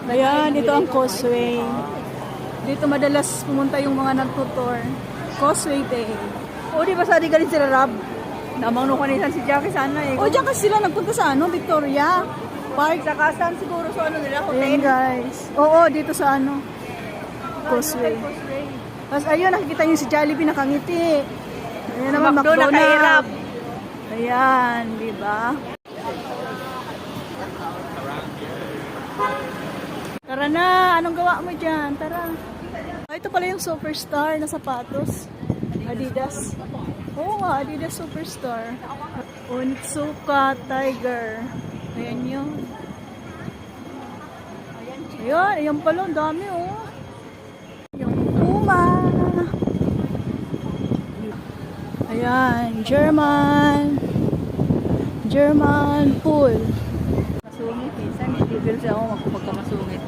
Ayan, ito ang Causeway. Dito madalas pumunta yung mga nagtutour. Causeway Day. O, di ba sabi galing sila Rab? Namang nung kanisan si Jackie sana eh. O, dyan kasi sila nagpunta sa ano, Victoria Park. Sa kasan siguro sa ano nila, Ayan hotel. guys. Oo, dito sa ano, Causeway. Tapos ayun, nakikita niyo si Jollibee nakangiti. Ayan naman, McDo nakairap. Ayan, di ba? Tara na, anong gawa mo dyan? Tara. Ah, ito pala yung Superstar na sapatos. Adidas. Oo nga, Adidas Superstar. Onitsuka Tiger. Ayan yun. Ayan, ayan pala, ang dami oh. Yung Puma. Ayan, German pool. Masungit eh. Saan hindi siya ako magpagkamasungit.